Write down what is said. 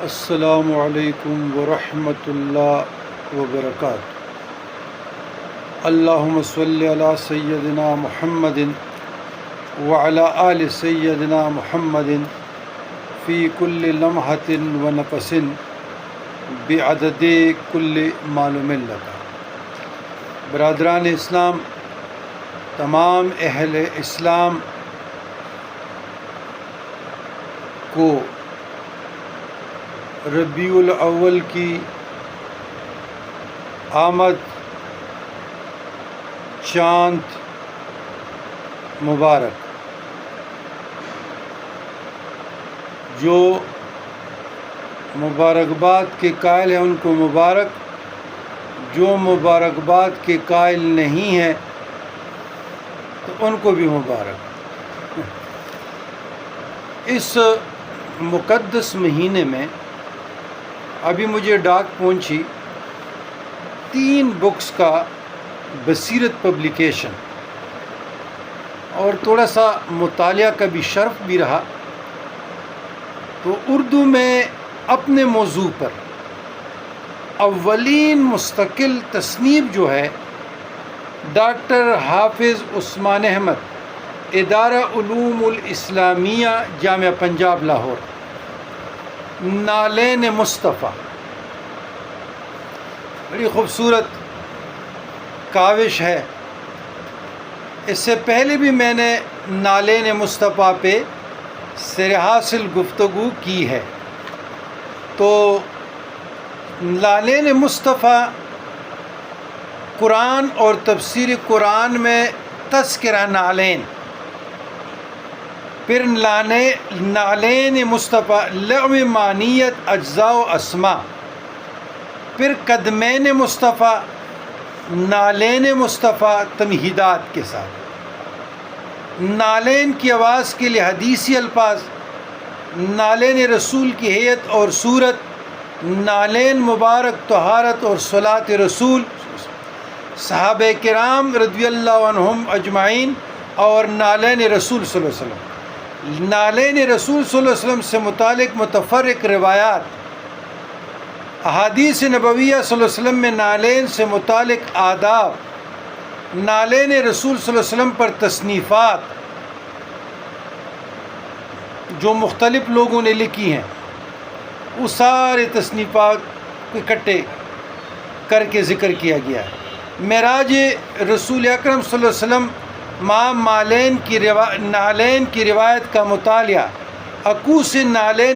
السلام علیکم ورحمۃ اللہ وبرکاتہ۔ اللہم صلی علی سیدنا محمد وعلی آل سیدنا محمد فی کل لمحۃ ونفس بعدد کل معلوم لک۔ برادران اسلام، تمام اہل اسلام کو ربیع الاول کی آمد چاند مبارک۔ جو مبارکباد کے قائل ہیں ان کو مبارک، جو مبارکباد کے قائل نہیں ہیں تو ان کو بھی مبارک۔ اس مقدس مہینے میں ابھی مجھے ڈاک پہنچی 3 بکس کا بصیرت پبلیکیشن، اور تھوڑا سا مطالعہ کا بھی شرف بھی رہا، تو اردو میں اپنے موضوع پر اولین مستقل تصنیف جو ہے ڈاکٹر حافظ عثمان احمد، ادارہ علوم الاسلامیہ، جامعہ پنجاب لاہور، نالین مصطفیٰ، بڑی خوبصورت کاوش ہے۔ اس سے پہلے بھی میں نے نالین مصطفیٰ پہ سر حاصل گفتگو کی ہے، تو نالین مصطفیٰ قرآن اور تفسیر قرآن میں تذکرہ نالین، پھر نالین مصطفیٰ لعب معنیت اجزاء و اسماء، پھر قدمین مصطفیٰ، نالین مصطفیٰ تمہیدات کے ساتھ، نالین کی آواز کے لیے حدیثی الفاظ، نالین رسول کی ہیئت اور صورت، نالین مبارک طہارت اور صلاۃ رسول، صحابہ کرام رضی اللہ عنہم اجمعین، اور نالین رسول صلی اللہ علیہ وسلم۔ نالین رسول صلی اللہ علیہ وسلم سے متعلق متفرق روایات، احادیث نبویہ صلی اللہ علیہ وسلم میں نالین سے متعلق آداب، نالین رسول صلی اللہ علیہ وسلم پر تصنیفات جو مختلف لوگوں نے لکھی ہیں، وہ سارے تصنیفات کو اکٹھے کر کے ذکر کیا گیا ہے۔ معراج رسول اکرم صلی اللہ علیہ وسلم نالین کی روایت کا مطالعہ، عکوس نالین